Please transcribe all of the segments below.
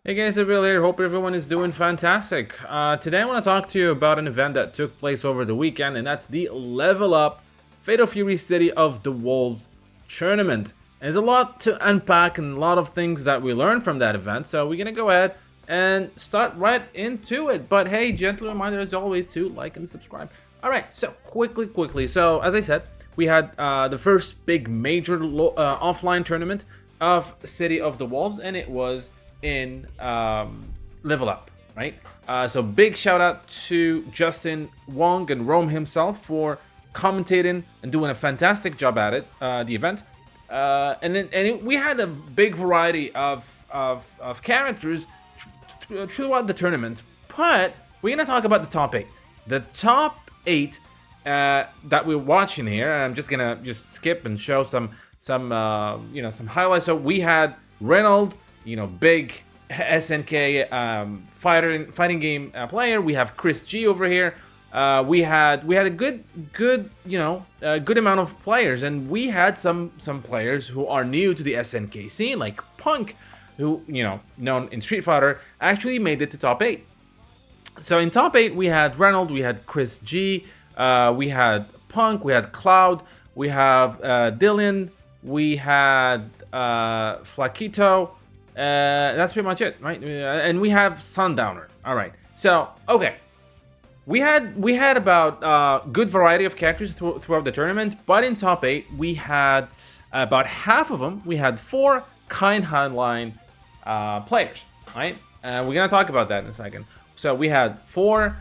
Hey guys, it's Bill here. Hope everyone is doing fantastic. Today I want to talk to you about an event that took place over the weekend, and that's the Level Up Fatal Fury City of the Wolves tournament. There's a lot to unpack and a lot of things that we learned from that event, so we're gonna go ahead and start right into it. But hey, gentle reminder as always to like and subscribe. All right, so quickly. So as I said, we had the first big major offline tournament of City of the Wolves, and it was in Level Up, right? So big shout out to Justin Wong and Rome himself for commentating and doing a fantastic job at it, the event. We had a big variety of characters throughout the tournament, but we're gonna talk about the top eight. The top eight that we're watching here. I'm just gonna skip and show some some highlights. So we had Reynolds, big SNK fighting game player. We have Chris G over here. We had a good good amount of players, and we had some players who are new to the SNK scene, like Punk, who known in Street Fighter, actually made it to top eight. So in top eight, we had Reynolds, we had Chris G, we had Punk, we had Cloud, we have Dylan, we had Flaquito. That's pretty much it, right? And we have Sundowner. All right. So okay, we had about good variety of characters throughout the tournament, but in top eight we had about half of them. We had 4 kind Hotline players, right? We're gonna talk about that in a second. So we had 4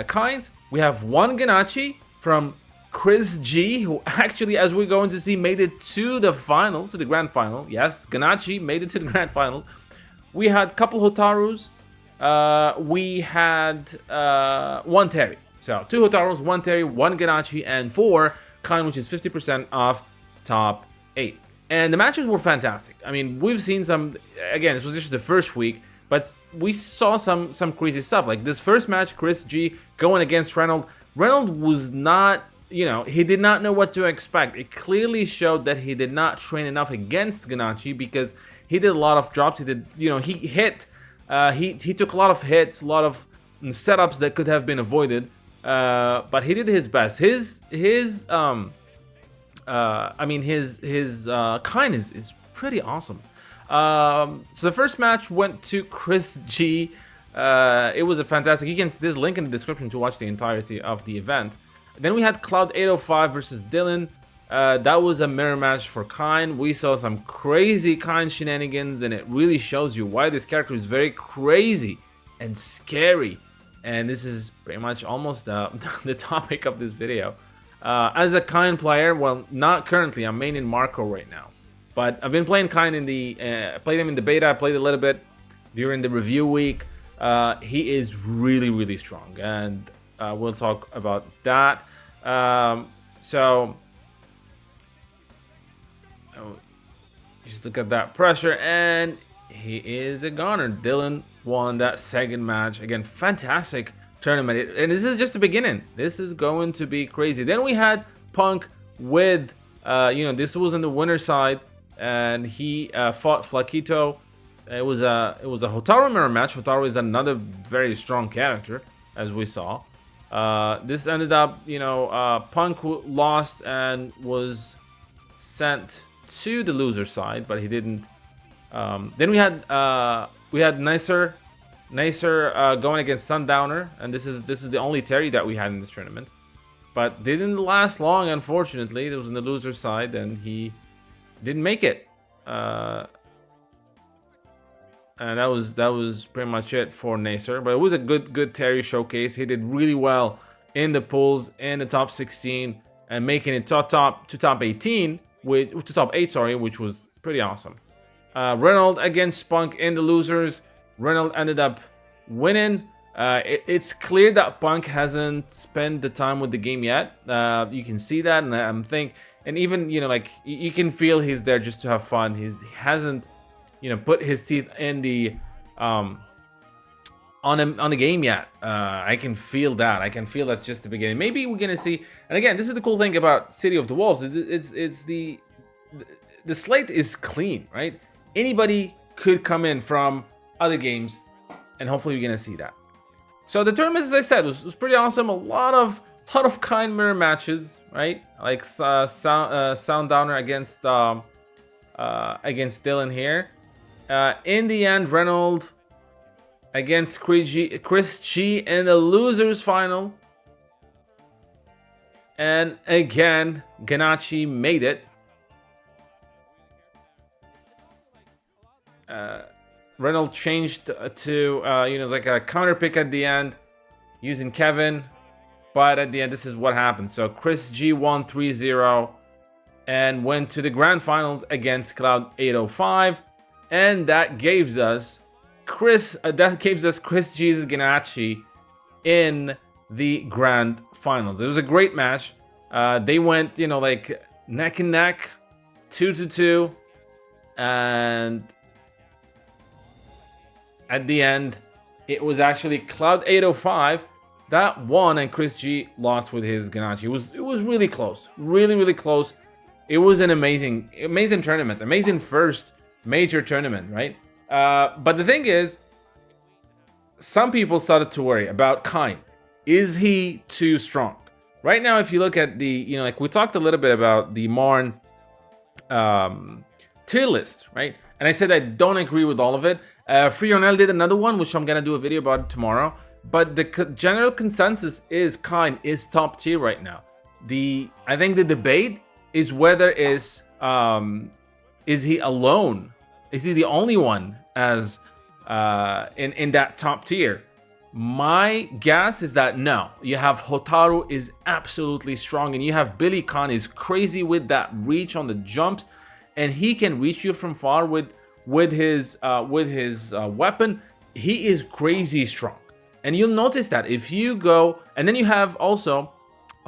kinds. We have 1 Ganachi from Chris G, who actually, as we're going to see, made it to the finals, to the grand final. Yes, Ganachi made it to the grand final. We had a couple Hotarus. We had 1 Terry. So 2 Hotarus, 1 Terry, 1 Ganachi, and 4 Kine, which is 50% of top 8. And the matches were fantastic. I mean, we've seen some, again, this was just the first week, but we saw some crazy stuff. Like this first match, Chris G going against Reynolds. Reynolds was not, he did not know what to expect. It clearly showed that he did not train enough against Ganachi, because he did a lot of drops. He did, he hit, he took a lot of hits, a lot of setups that could have been avoided. But he did his best. His kindness is pretty awesome. So the first match went to Chris G. It was a fantastic. There's a link in the description to watch the entirety of the event. Then we had Cloud 805 versus Dylan. That was a mirror match for Kine. We saw some crazy Kine shenanigans, and it really shows you why this character is very crazy and scary. And this is pretty much almost the topic of this video. As a Kine player, well, not currently. I'm maining Marco right now, but I've been playing Kine in the played him in the beta. I played a little bit during the review week. He is really strong, and we'll talk about that. Just look at that pressure, and he is a goner. Dylan won that second match. Again, fantastic tournament. And this is just the beginning. This is going to be crazy. Then we had Punk with, this was on the winner side, and he fought Flaquito. It was a Hotaru mirror match. Hotaru is another very strong character, as we saw. This ended up, Punk lost and was sent to the loser side, but he didn't. Then we had Nicer going against Sundowner, and this is the only Terry that we had in this tournament, but didn't last long, unfortunately. It was on the loser side, and he didn't make it. And that was pretty much it for Nacer. But it was a good Terry showcase. He did really well in the pools, in the top 16, and making it to top 18, to top 8, sorry, which was pretty awesome. Reynolds against Spunk in the losers. Reynolds ended up winning. It's clear that Punk hasn't spent the time with the game yet. You can see that, and I'm thinking, and even you can feel he's there just to have fun. He hasn't put his teeth in the on the game yet. I can feel that. I can feel that's just the beginning. Maybe we're gonna see. And again, this is the cool thing about City of the Wolves. It's the slate is clean, right? Anybody could come in from other games, and hopefully you're gonna see that. So the tournament, as I said, was pretty awesome. A lot of kind mirror matches, right? Like Sundowner against Dylan here. In the end, Reynolds against Chris G in the losers final. And again, Ganachi made it. Reynolds changed to like a counter pick at the end using Kevin, but at the end this is what happened. So Chris G won 3-0 and went to the grand finals against Cloud 805, and that gives us Chris G's Ganachi in the grand finals. It was a great match. They went like neck and neck, 2-2, and at the end, it was actually Cloud 805 that won, and Chris G lost with his Ganachi. It was really close, really close. It was an amazing tournament, amazing first major tournament, right? But the thing is, some people started to worry about Kine. Is he too strong? Right now, if you look at the, like we talked a little bit about the Marn tier list, right? And I said I don't agree with all of it. Frionel did another one, which I'm gonna do a video about tomorrow. But the general consensus is Kine is top tier right now. I think the debate is whether is he alone? Is he the only one as in that top tier? My guess is that no. You have Hotaru is absolutely strong, and you have Billy Khan is crazy with that reach on the jumps, and he can reach you from far with his weapon. He is crazy strong, and you'll notice that if you go, and then you have also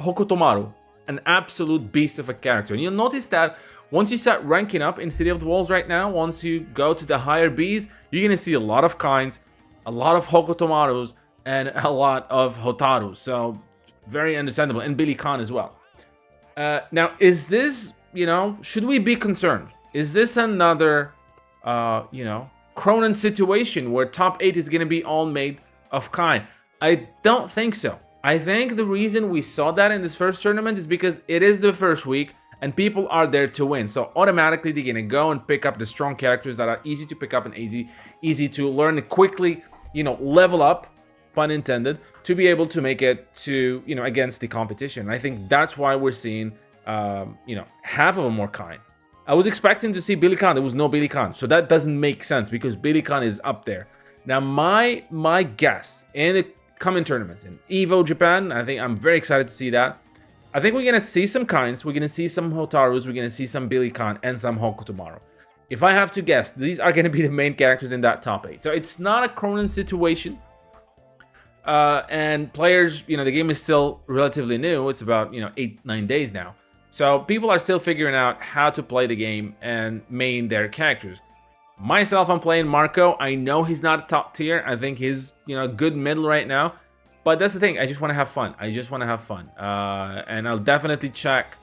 Hokutomaru, an absolute beast of a character, and you'll notice that once you start ranking up in City of the Wolves right now, once you go to the higher Bs, you're gonna see a lot of Kines, a lot of Hokutomarus, and a lot of Hotaru. So very understandable, and Billy Khan as well. Now, is this, should we be concerned? Is this another Cronin situation where top 8 is going to be all made of Kine? I don't think so. I think the reason we saw that in this first tournament is because it is the first week and people are there to win. So automatically they're going to go and pick up the strong characters that are easy to pick up and easy to learn quickly, level up, pun intended, to be able to make it to, against the competition. I think that's why we're seeing, half of them more Kine. I was expecting to see Billy Khan. There was no Billy Khan. So that doesn't make sense because Billy Khan is up there. Now, my guess in the coming tournaments, in EVO Japan, I think I'm very excited to see that. I think we're going to see some Kines. We're going to see some Hotarus. We're going to see some Billy Khan and some Hokutomaru. If I have to guess, these are going to be the main characters in that top 8. So it's not a Cronin situation. And players, the game is still relatively new. It's about, 8-9 days now. So people are still figuring out how to play the game and main their characters. Myself, I'm playing Marco. I know he's not a top tier. I think he's, good middle right now. But that's the thing. I just want to have fun. And I'll definitely check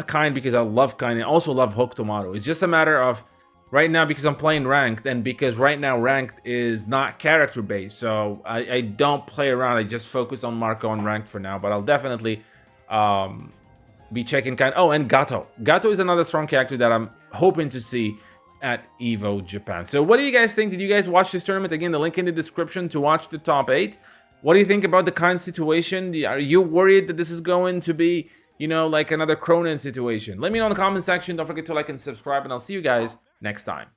Kine because I love Kine and also love Hokutomaru. It's just a matter of right now because I'm playing ranked and because right now ranked is not character based. So I don't play around. I just focus on Marco and ranked for now. But I'll definitely be checking Kine. Oh, and Gato. Gato is another strong character that I'm hoping to see at EVO Japan. So what do you guys think? Did you guys watch this tournament? Again, the link in the description to watch the top 8. What do you think about the Kine situation? Are you worried that this is going to be, like another Cronin situation? Let me know in the comment section. Don't forget to like and subscribe, and I'll see you guys next time.